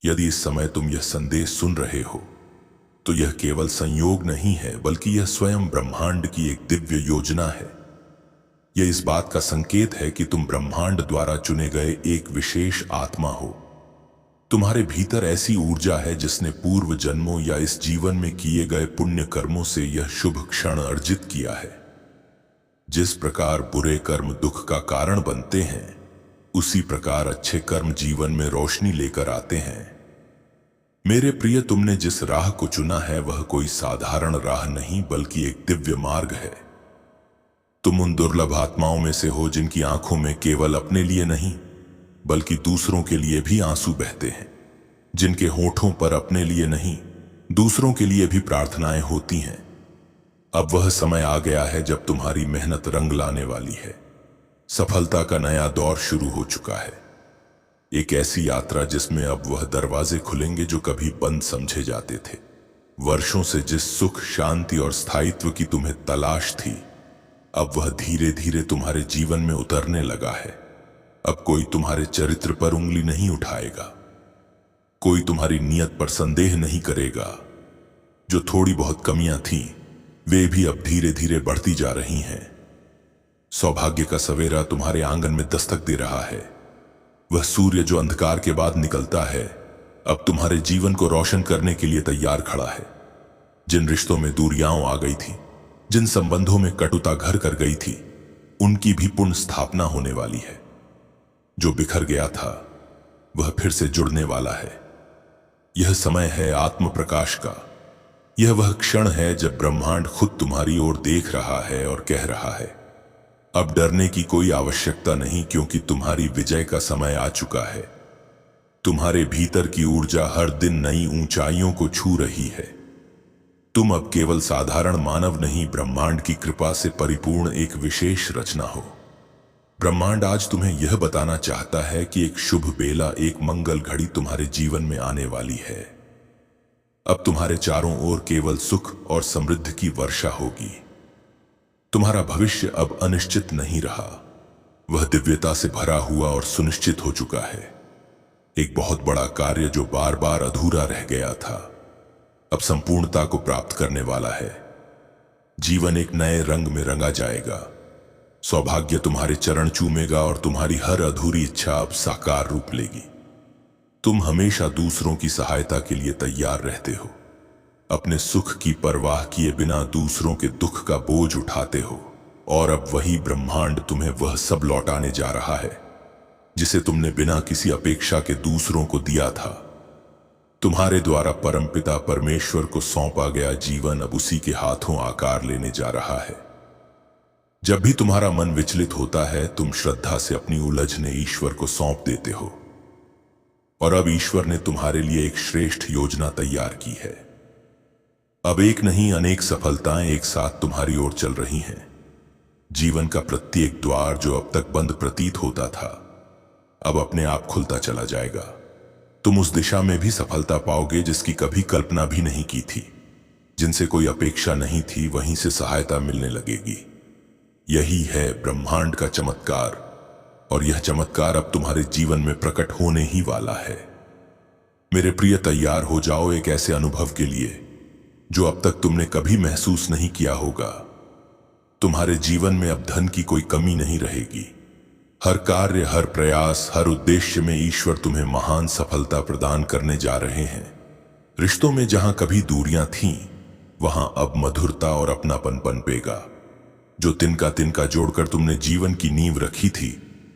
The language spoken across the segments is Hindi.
यदि इस समय तुम यह संदेश सुन रहे हो तो यह केवल संयोग नहीं है, बल्कि यह स्वयं ब्रह्मांड की एक दिव्य योजना है। यह इस बात का संकेत है कि तुम ब्रह्मांड द्वारा चुने गए एक विशेष आत्मा हो। तुम्हारे भीतर ऐसी ऊर्जा है जिसने पूर्व जन्मों या इस जीवन में किए गए पुण्य कर्मों से यह शुभ क्षण अर्जित किया है। जिस प्रकार बुरे कर्म दुख का कारण बनते हैं, उसी प्रकार अच्छे कर्म जीवन में रोशनी लेकर आते हैं। मेरे प्रिय, तुमने जिस राह को चुना है वह कोई साधारण राह नहीं, बल्कि एक दिव्य मार्ग है। तुम उन दुर्लभ आत्माओं में से हो जिनकी आंखों में केवल अपने लिए नहीं बल्कि दूसरों के लिए भी आंसू बहते हैं, जिनके होठों पर अपने लिए नहीं दूसरों के लिए भी प्रार्थनाएं होती हैं। अब वह समय आ गया है जब तुम्हारी मेहनत रंग लाने वाली है। सफलता का नया दौर शुरू हो चुका है, एक ऐसी यात्रा जिसमें अब वह दरवाजे खुलेंगे जो कभी बंद समझे जाते थे। वर्षों से जिस सुख, शांति और स्थायित्व की तुम्हें तलाश थी, अब वह धीरे धीरे तुम्हारे जीवन में उतरने लगा है। अब कोई तुम्हारे चरित्र पर उंगली नहीं उठाएगा, कोई तुम्हारी नियत पर संदेह नहीं करेगा। जो थोड़ी बहुत कमियां थीं, वे भी अब धीरे धीरे बढ़ती जा रही हैं। सौभाग्य का सवेरा तुम्हारे आंगन में दस्तक दे रहा है। वह सूर्य जो अंधकार के बाद निकलता है, अब तुम्हारे जीवन को रोशन करने के लिए तैयार खड़ा है। जिन रिश्तों में दूरियां आ गई थी, जिन संबंधों में कटुता घर कर गई थी, उनकी भी पुनः स्थापना होने वाली है। जो बिखर गया था वह फिर से जुड़ने वाला है। यह समय है आत्म प्रकाश का। यह वह क्षण है जब ब्रह्मांड खुद तुम्हारी ओर देख रहा है और कह रहा है, अब डरने की कोई आवश्यकता नहीं, क्योंकि तुम्हारी विजय का समय आ चुका है। तुम्हारे भीतर की ऊर्जा हर दिन नई ऊंचाइयों को छू रही है। तुम अब केवल साधारण मानव नहीं, ब्रह्मांड की कृपा से परिपूर्ण एक विशेष रचना हो। ब्रह्मांड आज तुम्हें यह बताना चाहता है कि एक शुभ बेला, एक मंगल घड़ी तुम्हारे जीवन में आने वाली है। अब तुम्हारे चारों ओर केवल सुख और समृद्धि की वर्षा होगी। तुम्हारा भविष्य अब अनिश्चित नहीं रहा, वह दिव्यता से भरा हुआ और सुनिश्चित हो चुका है। एक बहुत बड़ा कार्य जो बार बार अधूरा रह गया था, अब संपूर्णता को प्राप्त करने वाला है। जीवन एक नए रंग में रंगा जाएगा। सौभाग्य तुम्हारे चरण चूमेगा और तुम्हारी हर अधूरी इच्छा अब साकार रूप लेगी। तुम हमेशा दूसरों की सहायता के लिए तैयार रहते हो। अपने सुख की परवाह किए बिना दूसरों के दुख का बोझ उठाते हो, और अब वही ब्रह्मांड तुम्हें वह सब लौटाने जा रहा है जिसे तुमने बिना किसी अपेक्षा के दूसरों को दिया था। तुम्हारे द्वारा परमपिता परमेश्वर को सौंपा गया जीवन अब उसी के हाथों आकार लेने जा रहा है। जब भी तुम्हारा मन विचलित होता है, तुम श्रद्धा से अपनी उलझने ईश्वर को सौंप देते हो, और अब ईश्वर ने तुम्हारे लिए एक श्रेष्ठ योजना तैयार की है। अब एक नहीं, अनेक सफलताएं एक साथ तुम्हारी ओर चल रही हैं। जीवन का प्रत्येक द्वार जो अब तक बंद प्रतीत होता था, अब अपने आप खुलता चला जाएगा। तुम उस दिशा में भी सफलता पाओगे जिसकी कभी कल्पना भी नहीं की थी। जिनसे कोई अपेक्षा नहीं थी, वहीं से सहायता मिलने लगेगी। यही है ब्रह्मांड का चमत्कार, और यह चमत्कार अब तुम्हारे जीवन में प्रकट होने ही वाला है। मेरे प्रिय, तैयार हो जाओ एक ऐसे अनुभव के लिए जो अब तक तुमने कभी महसूस नहीं किया होगा। तुम्हारे जीवन में अब धन की कोई कमी नहीं रहेगी। हर कार्य, हर प्रयास, हर उद्देश्य में ईश्वर तुम्हें महान सफलता प्रदान करने जा रहे हैं। रिश्तों में जहां कभी दूरियां थीं, वहां अब मधुरता और अपनापन पनपेगा। जो तिनका तिनका जोड़कर तुमने जीवन की नींव रखी थी,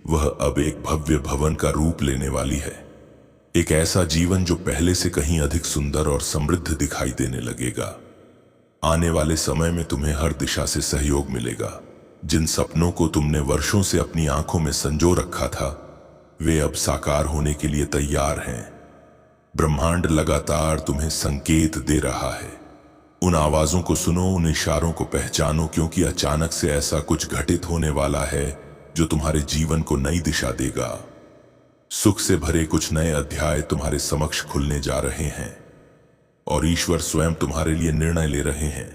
वह अब एक भव्य भवन का रूप लेने वाली है। एक ऐसा जीवन जो पहले से कहीं अधिक सुंदर और समृद्ध दिखाई देने लगेगा। आने वाले समय में तुम्हें हर दिशा से सहयोग मिलेगा। जिन सपनों को तुमने वर्षों से अपनी आंखों में संजो रखा था, वे अब साकार होने के लिए तैयार हैं। ब्रह्मांड लगातार तुम्हें संकेत दे रहा है। उन आवाजों को सुनो, उन इशारों को पहचानो, क्योंकि अचानक से ऐसा कुछ घटित होने वाला है जो तुम्हारे जीवन को नई दिशा देगा। सुख से भरे कुछ नए अध्याय तुम्हारे समक्ष खुलने जा रहे हैं, और ईश्वर स्वयं तुम्हारे लिए निर्णय ले रहे हैं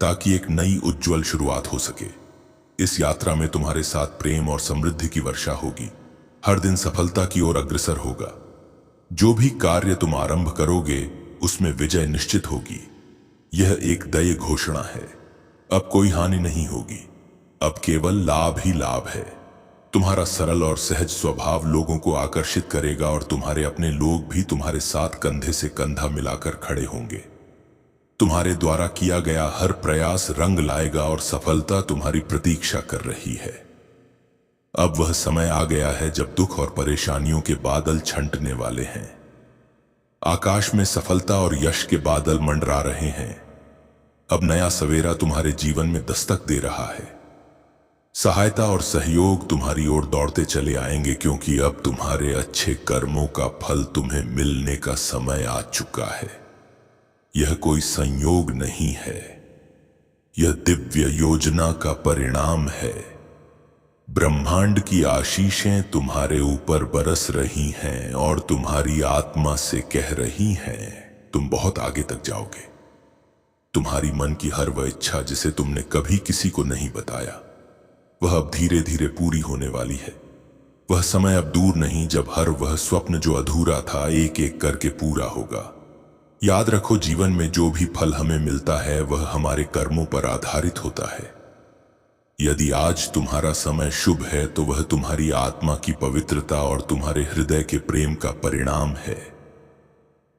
ताकि एक नई उज्जवल शुरुआत हो सके। इस यात्रा में तुम्हारे साथ प्रेम और समृद्धि की वर्षा होगी। हर दिन सफलता की ओर अग्रसर होगा। जो भी कार्य तुम आरंभ करोगे उसमें विजय निश्चित होगी। यह एक दया घोषणा है। अब कोई हानि नहीं होगी, अब केवल लाभ ही लाभ है। तुम्हारा सरल और सहज स्वभाव लोगों को आकर्षित करेगा और तुम्हारे अपने लोग भी तुम्हारे साथ कंधे से कंधा मिलाकर खड़े होंगे। तुम्हारे द्वारा किया गया हर प्रयास रंग लाएगा और सफलता तुम्हारी प्रतीक्षा कर रही है। अब वह समय आ गया है जब दुख और परेशानियों के बादल छंटने वाले हैं। आकाश में सफलता और यश के बादल मंडरा रहे हैं। अब नया सवेरा तुम्हारे जीवन में दस्तक दे रहा है। सहायता और सहयोग तुम्हारी ओर दौड़ते चले आएंगे, क्योंकि अब तुम्हारे अच्छे कर्मों का फल तुम्हें मिलने का समय आ चुका है। यह कोई संयोग नहीं है, यह दिव्य योजना का परिणाम है। ब्रह्मांड की आशीषें तुम्हारे ऊपर बरस रही हैं और तुम्हारी आत्मा से कह रही हैं, तुम बहुत आगे तक जाओगे। तुम्हारी मन की हर वह इच्छा जिसे तुमने कभी किसी को नहीं बताया, वह अब धीरे धीरे पूरी होने वाली है। वह समय अब दूर नहीं जब हर वह स्वप्न जो अधूरा था एक एक करके पूरा होगा। याद रखो, जीवन में जो भी फल हमें मिलता है वह हमारे कर्मों पर आधारित होता है। यदि आज तुम्हारा समय शुभ है तो वह तुम्हारी आत्मा की पवित्रता और तुम्हारे हृदय के प्रेम का परिणाम है।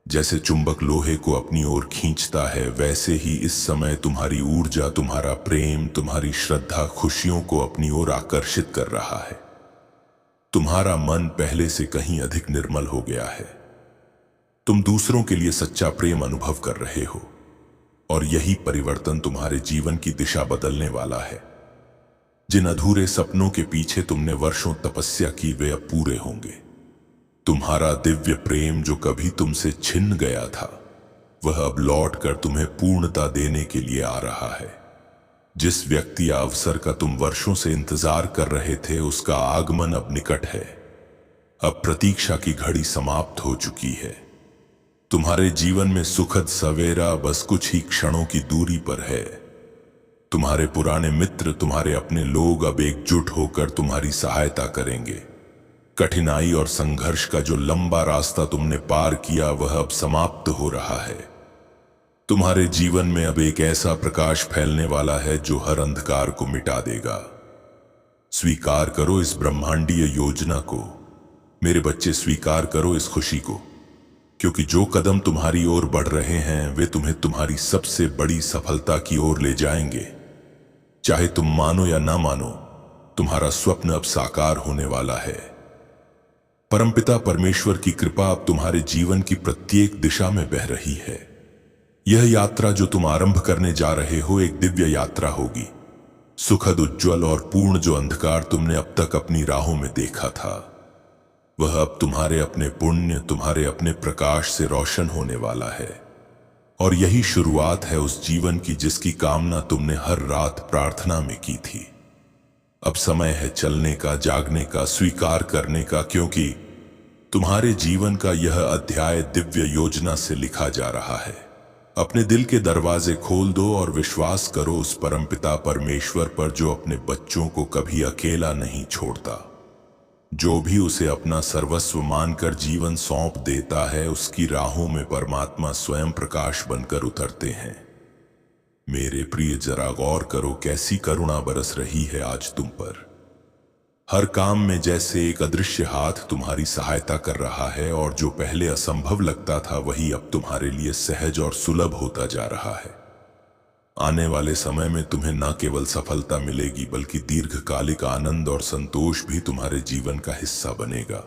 जैसे चुंबक लोहे को अपनी ओर खींचता है, वैसे ही इस समय तुम्हारी ऊर्जा, तुम्हारा प्रेम, तुम्हारी श्रद्धा खुशियों को अपनी ओर आकर्षित कर रहा है। तुम्हारा मन पहले से कहीं अधिक निर्मल हो गया है। तुम दूसरों के लिए सच्चा प्रेम अनुभव कर रहे हो और यही परिवर्तन तुम्हारे जीवन की दिशा बदलने वाला है। जिन अधूरे सपनों के पीछे तुमने वर्षों तपस्या की, वे अब पूरे होंगे। तुम्हारा दिव्य प्रेम जो कभी तुमसे छिन गया था, वह अब लौट कर तुम्हें पूर्णता देने के लिए आ रहा है। जिस व्यक्ति या अवसर का तुम वर्षों से इंतजार कर रहे थे, उसका आगमन अब निकट है। अब प्रतीक्षा की घड़ी समाप्त हो चुकी है। तुम्हारे जीवन में सुखद सवेरा बस कुछ ही क्षणों की दूरी पर है। तुम्हारे पुराने मित्र, तुम्हारे अपने लोग अब एकजुट होकर तुम्हारी सहायता करेंगे। कठिनाई और संघर्ष का जो लंबा रास्ता तुमने पार किया, वह अब समाप्त हो रहा है। तुम्हारे जीवन में अब एक ऐसा प्रकाश फैलने वाला है जो हर अंधकार को मिटा देगा। स्वीकार करो इस ब्रह्मांडीय योजना को। मेरे बच्चे, स्वीकार करो इस खुशी को, क्योंकि जो कदम तुम्हारी ओर बढ़ रहे हैं वे तुम्हें तुम्हारी सबसे बड़ी सफलता की ओर ले जाएंगे। चाहे तुम मानो या ना मानो, तुम्हारा स्वप्न अब साकार होने वाला है। परमपिता परमेश्वर की कृपा अब तुम्हारे जीवन की प्रत्येक दिशा में बह रही है। यह यात्रा जो तुम आरंभ करने जा रहे हो एक दिव्य यात्रा होगी। सुखद, उज्ज्वल और पूर्ण जो अंधकार तुमने अब तक अपनी राहों में देखा था, वह अब तुम्हारे अपने पुण्य, तुम्हारे अपने प्रकाश से रोशन होने वाला है। और यही शुरुआत है उस जीवन की जिसकी कामना तुमने हर रात प्रार्थना में की थी। अब समय है चलने का, जागने का, स्वीकार करने का, क्योंकि तुम्हारे जीवन का यह अध्याय दिव्य योजना से लिखा जा रहा है। अपने दिल के दरवाजे खोल दो और विश्वास करो उस परमपिता परमेश्वर पर जो अपने बच्चों को कभी अकेला नहीं छोड़ता। जो भी उसे अपना सर्वस्व मानकर जीवन सौंप देता है, उसकी राहों में परमात्मा स्वयं प्रकाश बनकर उतरते हैं। मेरे प्रिय, जरा गौर करो कैसी करुणा बरस रही है आज तुम पर। हर काम में जैसे एक अदृश्य हाथ तुम्हारी सहायता कर रहा है और जो पहले असंभव लगता था वही अब तुम्हारे लिए सहज और सुलभ होता जा रहा है। आने वाले समय में तुम्हें न केवल सफलता मिलेगी बल्कि दीर्घकालिक आनंद और संतोष भी तुम्हारे जीवन का हिस्सा बनेगा।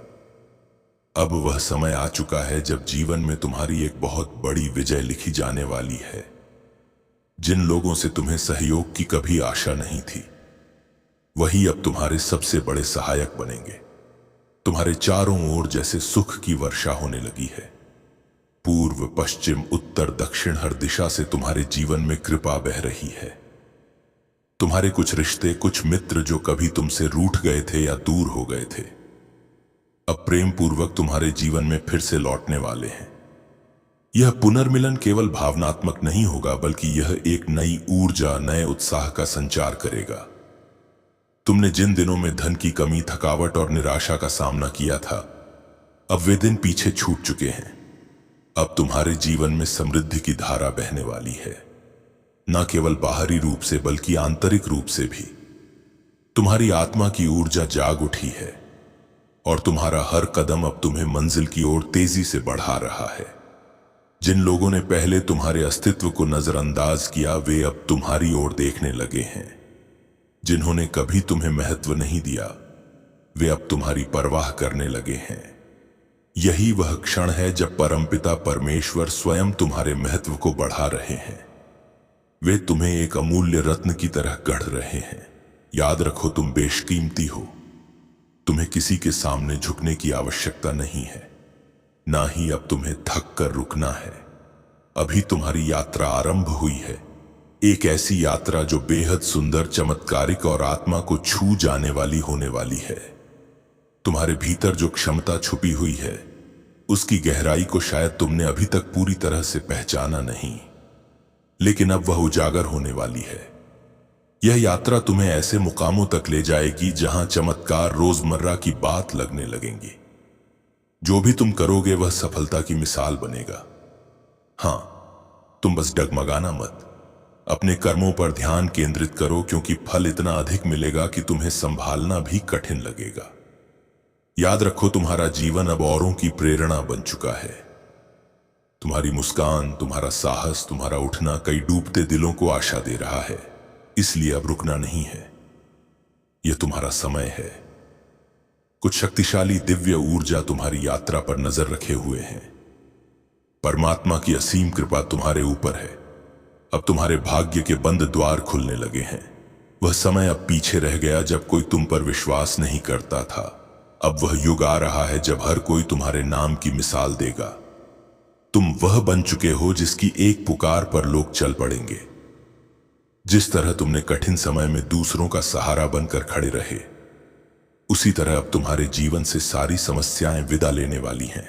अब वह समय आ चुका है जब जीवन में तुम्हारी एक बहुत बड़ी विजय लिखी जाने वाली है। जिन लोगों से तुम्हें सहयोग की कभी आशा नहीं थी, वही अब तुम्हारे सबसे बड़े सहायक बनेंगे। तुम्हारे चारों ओर जैसे सुख की वर्षा होने लगी है। पूर्व, पश्चिम, उत्तर, दक्षिण हर दिशा से तुम्हारे जीवन में कृपा बह रही है। तुम्हारे कुछ रिश्ते, कुछ मित्र जो कभी तुमसे रूठ गए थे या दूर हो गए थे, अब प्रेम पूर्वक तुम्हारे जीवन में फिर से लौटने वाले हैं। यह पुनर्मिलन केवल भावनात्मक नहीं होगा बल्कि यह एक नई ऊर्जा, नए उत्साह का संचार करेगा। तुमने जिन दिनों में धन की कमी, थकावट और निराशा का सामना किया था, अब वे दिन पीछे छूट चुके हैं। अब तुम्हारे जीवन में समृद्धि की धारा बहने वाली है, न केवल बाहरी रूप से बल्कि आंतरिक रूप से भी। तुम्हारी आत्मा की ऊर्जा जाग उठी है और तुम्हारा हर कदम अब तुम्हें मंजिल की ओर तेजी से बढ़ा रहा है। जिन लोगों ने पहले तुम्हारे अस्तित्व को नजरअंदाज किया, वे अब तुम्हारी ओर देखने लगे हैं। जिन्होंने कभी तुम्हें महत्व नहीं दिया, वे अब तुम्हारी परवाह करने लगे हैं। यही वह क्षण है जब परमपिता परमेश्वर स्वयं तुम्हारे महत्व को बढ़ा रहे हैं। वे तुम्हें एक अमूल्य रत्न की तरह गढ़ रहे हैं। याद रखो, तुम बेशकीमती हो। तुम्हें किसी के सामने झुकने की आवश्यकता नहीं है, ना ही अब तुम्हें थक कर रुकना है। अभी तुम्हारी यात्रा आरंभ हुई है, एक ऐसी यात्रा जो बेहद सुंदर, चमत्कारिक और आत्मा को छू जाने वाली होने वाली है। तुम्हारे भीतर जो क्षमता छुपी हुई है, उसकी गहराई को शायद तुमने अभी तक पूरी तरह से पहचाना नहीं, लेकिन अब वह उजागर होने वाली है। यह यात्रा तुम्हें ऐसे मुकामों तक ले जाएगी जहां चमत्कार रोजमर्रा की बात लगने लगेंगी। जो भी तुम करोगे वह सफलता की मिसाल बनेगा। हां, तुम बस डगमगाना मत। अपने कर्मों पर ध्यान केंद्रित करो, क्योंकि फल इतना अधिक मिलेगा कि तुम्हें संभालना भी कठिन लगेगा। याद रखो, तुम्हारा जीवन अब औरों की प्रेरणा बन चुका है। तुम्हारी मुस्कान, तुम्हारा साहस, तुम्हारा उठना कई डूबते दिलों को आशा दे रहा है। इसलिए अब रुकना नहीं है, यह तुम्हारा समय है। कुछ शक्तिशाली दिव्य ऊर्जा तुम्हारी यात्रा पर नजर रखे हुए हैं। परमात्मा की असीम कृपा तुम्हारे ऊपर है। अब तुम्हारे भाग्य के बंद द्वार खुलने लगे हैं। वह समय अब पीछे रह गया जब कोई तुम पर विश्वास नहीं करता था। अब वह युग आ रहा है जब हर कोई तुम्हारे नाम की मिसाल देगा। तुम वह बन चुके हो जिसकी एक पुकार पर लोग चल पड़ेंगे। जिस तरह तुमने कठिन समय में दूसरों का सहारा बनकर खड़े रहे, उसी तरह अब तुम्हारे जीवन से सारी समस्याएं विदा लेने वाली हैं।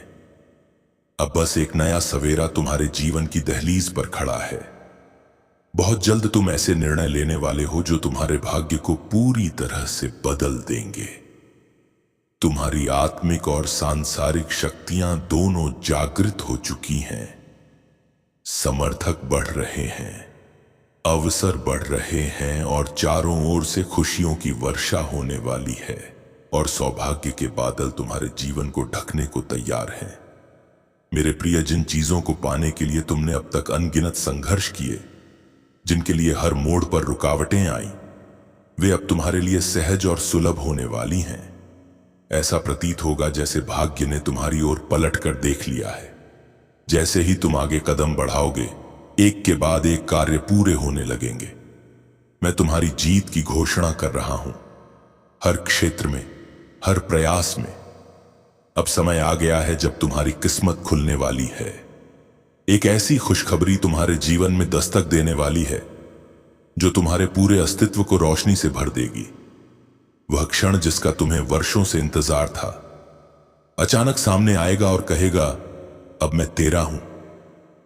अब बस एक नया सवेरा तुम्हारे जीवन की दहलीज पर खड़ा है। बहुत जल्द तुम ऐसे निर्णय लेने वाले हो जो तुम्हारे भाग्य को पूरी तरह से बदल देंगे। तुम्हारी आत्मिक और सांसारिक शक्तियां दोनों जागृत हो चुकी हैं। समर्थक बढ़ रहे हैं, अवसर बढ़ रहे हैं और चारों ओर से खुशियों की वर्षा होने वाली है और सौभाग्य के बादल तुम्हारे जीवन को ढकने को तैयार हैं। मेरे प्रिय, जिन चीजों को पाने के लिए तुमने अब तक अनगिनत संघर्ष किए, जिनके लिए हर मोड़ पर रुकावटें आई, वे अब तुम्हारे लिए सहज और सुलभ होने वाली हैं। ऐसा प्रतीत होगा जैसे भाग्य ने तुम्हारी ओर पलट कर देख लिया है। जैसे ही तुम आगे कदम बढ़ाओगे, एक के बाद एक कार्य पूरे होने लगेंगे। मैं तुम्हारी जीत की घोषणा कर रहा हूं। हर क्षेत्र में, हर प्रयास में। अब समय आ गया है जब तुम्हारी किस्मत खुलने वाली है। एक ऐसी खुशखबरी तुम्हारे जीवन में दस्तक देने वाली है जो तुम्हारे पूरे अस्तित्व को रोशनी से भर देगी। वह क्षण जिसका तुम्हें वर्षों से इंतजार था, अचानक सामने आएगा और कहेगा, अब मैं तेरा हूं।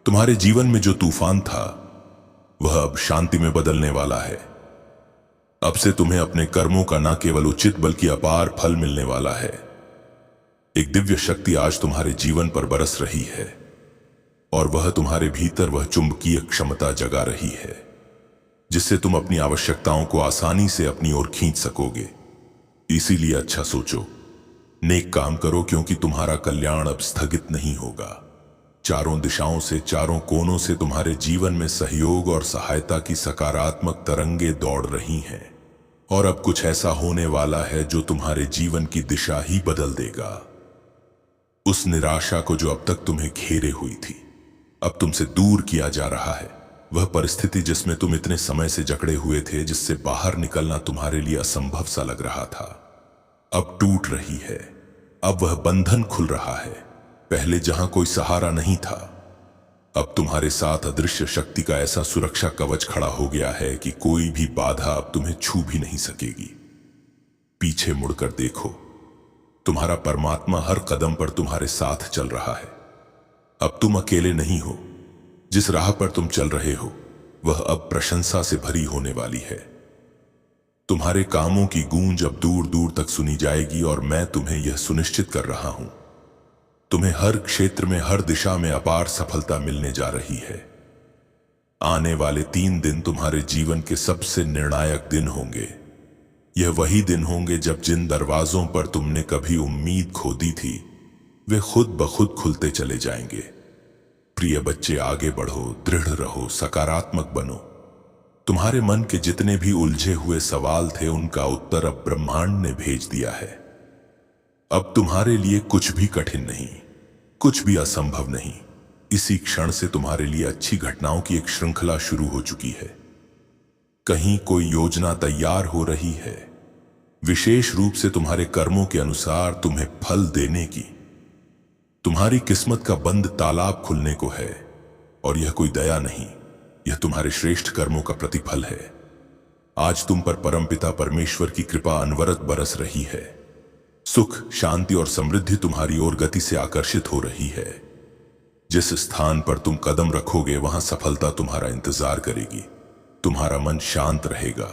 तुम्हारे जीवन में जो तूफान था, वह अब शांति में बदलने वाला है। अब से तुम्हें अपने कर्मों का न केवल उचित बल्कि अपार फल मिलने वाला है। एक दिव्य शक्ति आज तुम्हारे जीवन पर बरस रही है और वह तुम्हारे भीतर वह चुंबकीय क्षमता जगा रही है जिससे तुम अपनी आवश्यकताओं को आसानी से अपनी ओर खींच सकोगे। इसीलिए अच्छा सोचो, नेक काम करो, क्योंकि तुम्हारा कल्याण अब स्थगित नहीं होगा। चारों दिशाओं से, चारों कोनों से तुम्हारे जीवन में सहयोग और सहायता की सकारात्मक तरंगे दौड़ रही हैं और अब कुछ ऐसा होने वाला है जो तुम्हारे जीवन की दिशा ही बदल देगा। उस निराशा को जो अब तक तुम्हें घेरे हुई थी, अब तुमसे दूर किया जा रहा है। वह परिस्थिति जिसमें तुम इतने समय से जकड़े हुए थे, जिससे बाहर निकलना तुम्हारे लिए असंभव सा लग रहा था, अब टूट रही है। अब वह बंधन खुल रहा है। पहले जहां कोई सहारा नहीं था, अब तुम्हारे साथ अदृश्य शक्ति का ऐसा सुरक्षा कवच खड़ा हो गया है कि कोई भी बाधा अब तुम्हें छू भी नहीं सकेगी। पीछे मुड़कर देखो, तुम्हारा परमात्मा हर कदम पर तुम्हारे साथ चल रहा है। अब तुम अकेले नहीं हो। जिस राह पर तुम चल रहे हो, वह अब प्रशंसा से भरी होने वाली है। तुम्हारे कामों की गूंज अब दूर दूर तक सुनी जाएगी और मैं तुम्हें यह सुनिश्चित कर रहा हूं तुम्हें हर क्षेत्र में, हर दिशा में अपार सफलता मिलने जा रही है। आने वाले 3 दिन तुम्हारे जीवन के सबसे निर्णायक दिन होंगे। यह वही दिन होंगे जब जिन दरवाजों पर तुमने कभी उम्मीद खो दी थी, वे खुद ब खुद खुलते चले जाएंगे। प्रिय बच्चे, आगे बढ़ो, दृढ़ रहो, सकारात्मक बनो। तुम्हारे मन के जितने भी उलझे हुए सवाल थे, उनका उत्तर अब ब्रह्मांड ने भेज दिया है। अब तुम्हारे लिए कुछ भी कठिन नहीं, कुछ भी असंभव नहीं। इसी क्षण से तुम्हारे लिए अच्छी घटनाओं की एक श्रृंखला शुरू हो चुकी है। कहीं कोई योजना तैयार हो रही है, विशेष रूप से तुम्हारे कर्मों के अनुसार तुम्हें फल देने की। तुम्हारी किस्मत का बंद तालाब खुलने को है, और यह कोई दया नहीं, यह तुम्हारे श्रेष्ठ कर्मों का प्रतिफल है। आज तुम पर परमपिता परमेश्वर की कृपा अनवरत बरस रही है। सुख, शांति और समृद्धि तुम्हारी ओर गति से आकर्षित हो रही है। जिस स्थान पर तुम कदम रखोगे, वहां सफलता तुम्हारा इंतजार करेगी। तुम्हारा मन शांत रहेगा,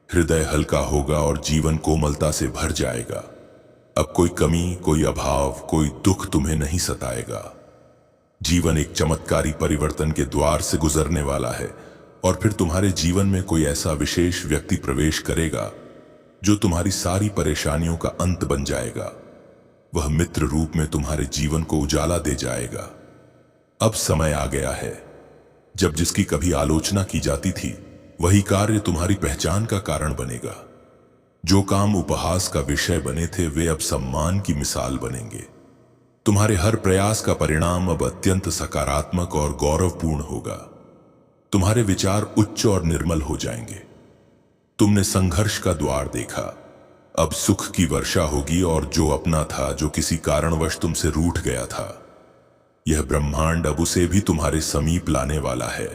हृदय हल्का होगा और जीवन कोमलता से भर जाएगा। अब कोई कमी, कोई अभाव, कोई दुख तुम्हें नहीं सताएगा। जीवन एक चमत्कारी परिवर्तन के द्वार से गुजरने वाला है, और फिर तुम्हारे जीवन में कोई ऐसा विशेष व्यक्ति प्रवेश करेगा जो तुम्हारी सारी परेशानियों का अंत बन जाएगा। वह मित्र रूप में तुम्हारे जीवन को उजाला दे जाएगा। अब समय आ गया है जब जिसकी कभी आलोचना की जाती थी, वही कार्य तुम्हारी पहचान का कारण बनेगा। जो काम उपहास का विषय बने थे, वे अब सम्मान की मिसाल बनेंगे। तुम्हारे हर प्रयास का परिणाम अब अत्यंत सकारात्मक और गौरवपूर्ण होगा। तुम्हारे विचार उच्च और निर्मल हो जाएंगे। तुमने संघर्ष का द्वार देखा, अब सुख की वर्षा होगी, और जो अपना था, जो किसी कारणवश तुमसे रूठ गया था, यह ब्रह्मांड अब उसे भी तुम्हारे समीप लाने वाला है।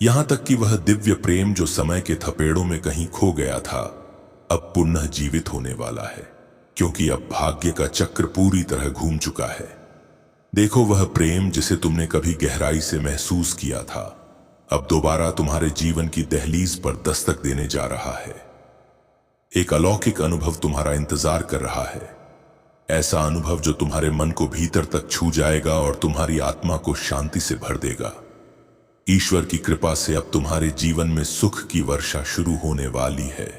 यहां तक कि वह दिव्य प्रेम जो समय के थपेड़ों में कहीं खो गया था, अब पुनः जीवित होने वाला है, क्योंकि अब भाग्य का चक्र पूरी तरह घूम चुका है। देखो, वह प्रेम जिसे तुमने कभी गहराई से महसूस किया था, अब दोबारा तुम्हारे जीवन की दहलीज पर दस्तक देने जा रहा है। एक अलौकिक अनुभव तुम्हारा इंतजार कर रहा है, ऐसा अनुभव जो तुम्हारे मन को भीतर तक छू जाएगा और तुम्हारी आत्मा को शांति से भर देगा। ईश्वर की कृपा से अब तुम्हारे जीवन में सुख की वर्षा शुरू होने वाली है।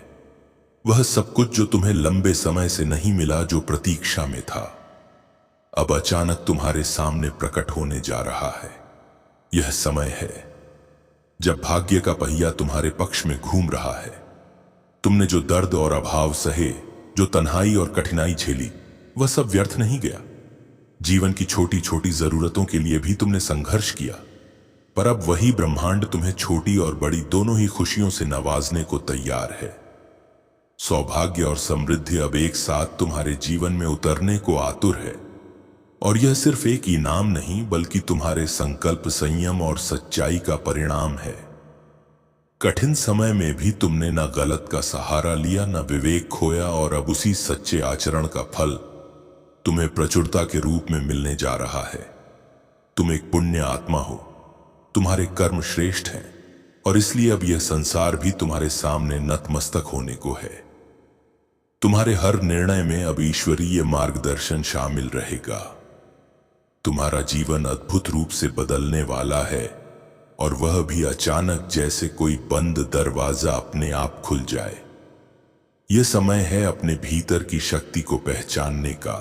वह सब कुछ जो तुम्हें लंबे समय से नहीं मिला, जो प्रतीक्षा में था, अब अचानक तुम्हारे सामने प्रकट होने जा रहा है। यह समय है जब भाग्य का पहिया तुम्हारे पक्ष में घूम रहा है। तुमने जो दर्द और अभाव सहे, जो तन्हाई और कठिनाई झेली, वह सब व्यर्थ नहीं गया। जीवन की छोटी छोटी जरूरतों के लिए भी तुमने संघर्ष किया, पर अब वही ब्रह्मांड तुम्हें छोटी और बड़ी दोनों ही खुशियों से नवाजने को तैयार है। सौभाग्य और समृद्धि अब एक साथ तुम्हारे जीवन में उतरने को आतुर है, और यह सिर्फ एक इनाम नहीं, बल्कि तुम्हारे संकल्प, संयम और सच्चाई का परिणाम है। कठिन समय में भी तुमने न गलत का सहारा लिया, न विवेक खोया, और अब उसी सच्चे आचरण का फल तुम्हें प्रचुरता के रूप में मिलने जा रहा है। तुम एक पुण्य आत्मा हो, तुम्हारे कर्म श्रेष्ठ हैं, और इसलिए अब यह संसार भी तुम्हारे सामने नतमस्तक होने को है। तुम्हारे हर निर्णय में अब ईश्वरीय मार्गदर्शन शामिल रहेगा। तुम्हारा जीवन अद्भुत रूप से बदलने वाला है, और वह भी अचानक, जैसे कोई बंद दरवाजा अपने आप खुल जाए। यह समय है अपने भीतर की शक्ति को पहचानने का,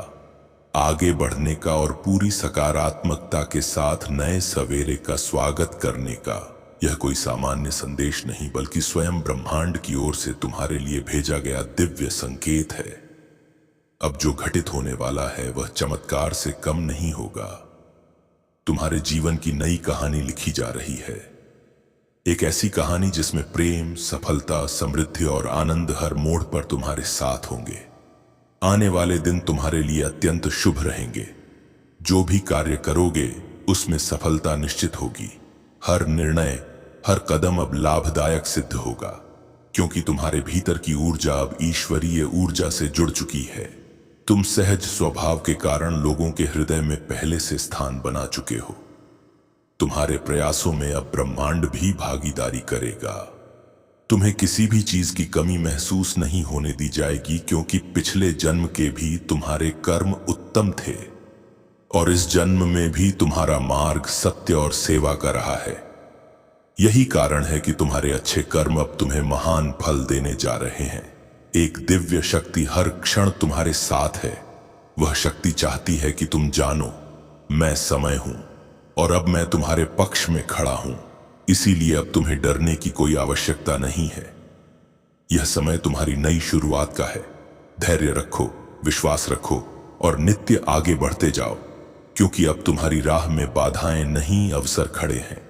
आगे बढ़ने का, और पूरी सकारात्मकता के साथ नए सवेरे का स्वागत करने का। यह कोई सामान्य संदेश नहीं, बल्कि स्वयं ब्रह्मांड की ओर से तुम्हारे लिए भेजा गया दिव्य संकेत है। अब जो घटित होने वाला है, वह चमत्कार से कम नहीं होगा। तुम्हारे जीवन की नई कहानी लिखी जा रही है, एक ऐसी कहानी जिसमें प्रेम, सफलता, समृद्धि और आनंद हर मोड़ पर तुम्हारे साथ होंगे। आने वाले दिन तुम्हारे लिए अत्यंत शुभ रहेंगे। जो भी कार्य करोगे, उसमें सफलता निश्चित होगी। हर निर्णय, हर कदम अब लाभदायक सिद्ध होगा, क्योंकि तुम्हारे भीतर की ऊर्जा अब ईश्वरीय ऊर्जा से जुड़ चुकी है। तुम सहज स्वभाव के कारण लोगों के हृदय में पहले से स्थान बना चुके हो। तुम्हारे प्रयासों में अब ब्रह्मांड भी भागीदारी करेगा। तुम्हें किसी भी चीज की कमी महसूस नहीं होने दी जाएगी, क्योंकि पिछले जन्म के भी तुम्हारे कर्म उत्तम थे। और इस जन्म में भी तुम्हारा मार्ग सत्य और सेवा का रहा है। यही कारण है कि तुम्हारे अच्छे कर्म अब तुम्हें महान फल देने जा रहे हैं। एक दिव्य शक्ति हर क्षण तुम्हारे साथ है। वह शक्ति चाहती है कि तुम जानो, मैं समय हूं और अब मैं तुम्हारे पक्ष में खड़ा हूं। इसीलिए अब तुम्हें डरने की कोई आवश्यकता नहीं है। यह समय तुम्हारी नई शुरुआत का है। धैर्य रखो, विश्वास रखो और नित्य आगे बढ़ते जाओ, क्योंकि अब तुम्हारी राह में बाधाएं नहीं, अवसर खड़े हैं।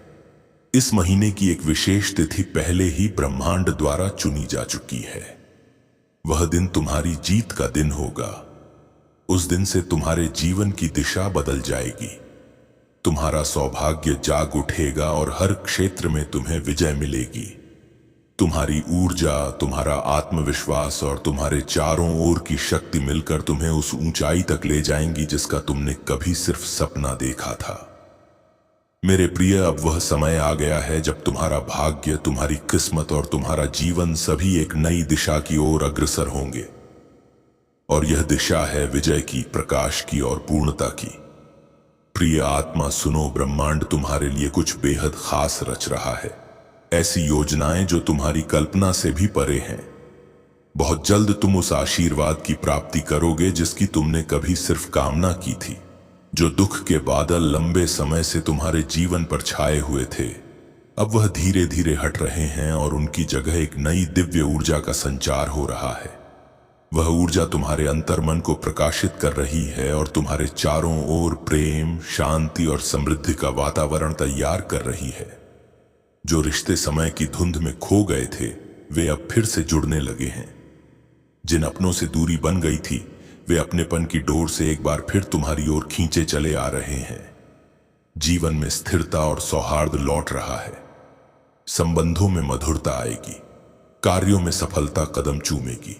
इस महीने की एक विशेष तिथि पहले ही ब्रह्मांड द्वारा चुनी जा चुकी है। वह दिन तुम्हारी जीत का दिन होगा। उस दिन से तुम्हारे जीवन की दिशा बदल जाएगी। तुम्हारा सौभाग्य जाग उठेगा और हर क्षेत्र में तुम्हें विजय मिलेगी। तुम्हारी ऊर्जा, तुम्हारा आत्मविश्वास और तुम्हारे चारों ओर की शक्ति मिलकर तुम्हें उस ऊंचाई तक ले जाएंगी जिसका तुमने कभी सिर्फ सपना देखा था। मेरे प्रिय, अब वह समय आ गया है जब तुम्हारा भाग्य, तुम्हारी किस्मत और तुम्हारा जीवन सभी एक नई दिशा की ओर अग्रसर होंगे। और यह दिशा है विजय की, प्रकाश की और पूर्णता की। प्रिय आत्मा सुनो, ब्रह्मांड तुम्हारे लिए कुछ बेहद खास रच रहा है। ऐसी योजनाएं जो तुम्हारी कल्पना से भी परे हैं। बहुत जल्द तुम उस आशीर्वाद की प्राप्ति करोगे जिसकी तुमने कभी सिर्फ कामना की थी। जो दुख के बादल लंबे समय से तुम्हारे जीवन पर छाए हुए थे, अब वह धीरे धीरे हट रहे हैं और उनकी जगह एक नई दिव्य ऊर्जा का संचार हो रहा है। वह ऊर्जा तुम्हारे अंतर्मन को प्रकाशित कर रही है और तुम्हारे चारों ओर प्रेम, शांति और समृद्धि का वातावरण तैयार कर रही है। जो रिश्ते समय की धुंध में खो गए थे, वे अब फिर से जुड़ने लगे हैं। जिन अपनों से दूरी बन गई थी, वे अपनेपन की डोर से एक बार फिर तुम्हारी ओर खींचे चले आ रहे हैं। जीवन में स्थिरता और सौहार्द लौट रहा है। संबंधों में मधुरता आएगी, कार्यों में सफलता कदम चूमेगी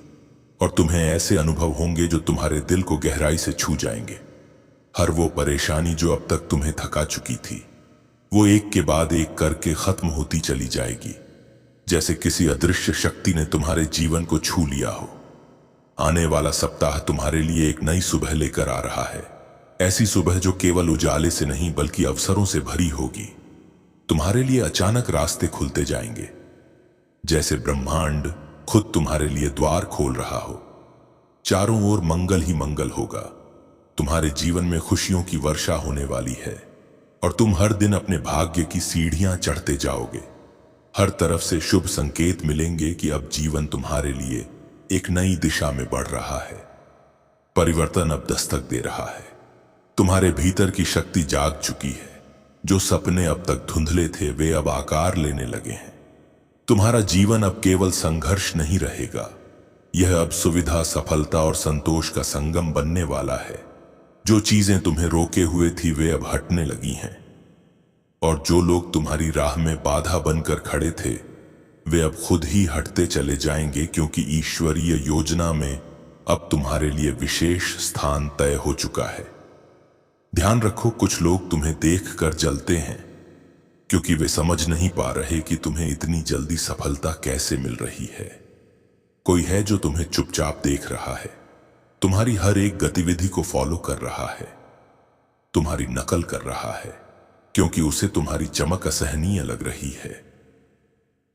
और तुम्हें ऐसे अनुभव होंगे जो तुम्हारे दिल को गहराई से छू जाएंगे। हर वो परेशानी जो अब तक तुम्हें थका चुकी थी, वो एक के बाद एक करके खत्म होती चली जाएगी, जैसे किसी अदृश्य शक्ति ने तुम्हारे जीवन को छू लिया हो। आने वाला सप्ताह तुम्हारे लिए एक नई सुबह लेकर आ रहा है। ऐसी सुबह जो केवल उजाले से नहीं बल्कि अवसरों से भरी होगी। तुम्हारे लिए अचानक रास्ते खुलते जाएंगे, जैसे ब्रह्मांड खुद तुम्हारे लिए द्वार खोल रहा हो। चारों ओर मंगल ही मंगल होगा। तुम्हारे जीवन में खुशियों की वर्षा होने वाली है और तुम हर दिन अपने भाग्य की सीढ़ियां चढ़ते जाओगे। हर तरफ से शुभ संकेत मिलेंगे कि अब जीवन तुम्हारे लिए एक नई दिशा में बढ़ रहा है। परिवर्तन अब दस्तक दे रहा है। तुम्हारे भीतर की शक्ति जाग चुकी है। जो सपने अब तक धुंधले थे, वे अब आकार लेने लगे हैं। तुम्हारा जीवन अब केवल संघर्ष नहीं रहेगा। यह अब सुविधा, सफलता और संतोष का संगम बनने वाला है। जो चीजें तुम्हें रोके हुए थी, वे अब हटने लगी हैं और जो लोग तुम्हारी राह में बाधा बनकर खड़े थे, वे अब खुद ही हटते चले जाएंगे, क्योंकि ईश्वरीय योजना में अब तुम्हारे लिए विशेष स्थान तय हो चुका है। ध्यान रखो, कुछ लोग तुम्हें देखकर जलते हैं क्योंकि वे समझ नहीं पा रहे कि तुम्हें इतनी जल्दी सफलता कैसे मिल रही है। कोई है जो तुम्हें चुपचाप देख रहा है, तुम्हारी हर एक गतिविधि को फॉलो कर रहा है, तुम्हारी नकल कर रहा है, क्योंकि उसे तुम्हारी चमक असहनीय लग रही है।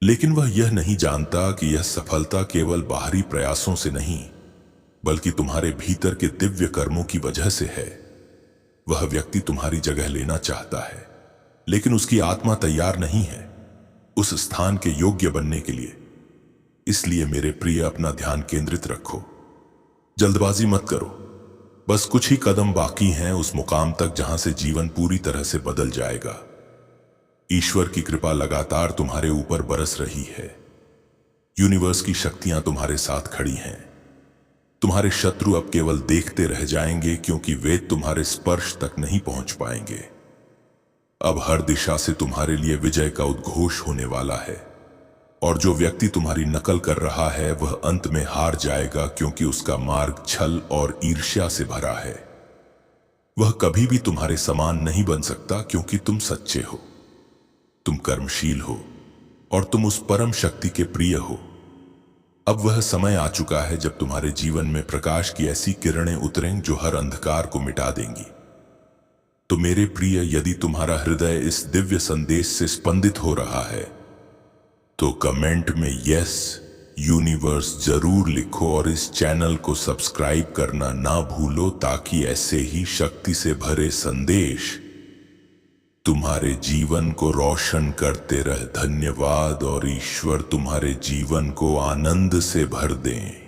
लेकिन वह यह नहीं जानता कि यह सफलता केवल बाहरी प्रयासों से नहीं, बल्कि तुम्हारे भीतर के दिव्य कर्मों की वजह से है। वह व्यक्ति तुम्हारी जगह लेना चाहता है, लेकिन उसकी आत्मा तैयार नहीं है उस स्थान के योग्य बनने के लिए। इसलिए मेरे प्रिय, अपना ध्यान केंद्रित रखो। जल्दबाजी मत करो। बस कुछ ही कदम बाकी हैं उस मुकाम तक जहां से जीवन पूरी तरह से बदल जाएगा। ईश्वर की कृपा लगातार तुम्हारे ऊपर बरस रही है। यूनिवर्स की शक्तियां तुम्हारे साथ खड़ी हैं। तुम्हारे शत्रु अब केवल देखते रह जाएंगे, क्योंकि वे तुम्हारे स्पर्श तक नहीं पहुंच पाएंगे। अब हर दिशा से तुम्हारे लिए विजय का उद्घोष होने वाला है और जो व्यक्ति तुम्हारी नकल कर रहा है, वह अंत में हार जाएगा, क्योंकि उसका मार्ग छल और ईर्ष्या से भरा है। वह कभी भी तुम्हारे समान नहीं बन सकता, क्योंकि तुम सच्चे हो, तुम कर्मशील हो और तुम उस परम शक्ति के प्रिय हो। अब वह समय आ चुका है जब तुम्हारे जीवन में प्रकाश की ऐसी किरणें उतरें जो हर अंधकार को मिटा देंगी। तो मेरे प्रिय, यदि तुम्हारा हृदय इस दिव्य संदेश से स्पंदित हो रहा है तो कमेंट में यस यूनिवर्स जरूर लिखो और इस चैनल को सब्सक्राइब करना ना भूलो, ताकि ऐसे ही शक्ति से भरे संदेश तुम्हारे जीवन को रोशन करते रहे। धन्यवाद और ईश्वर तुम्हारे जीवन को आनंद से भर दें।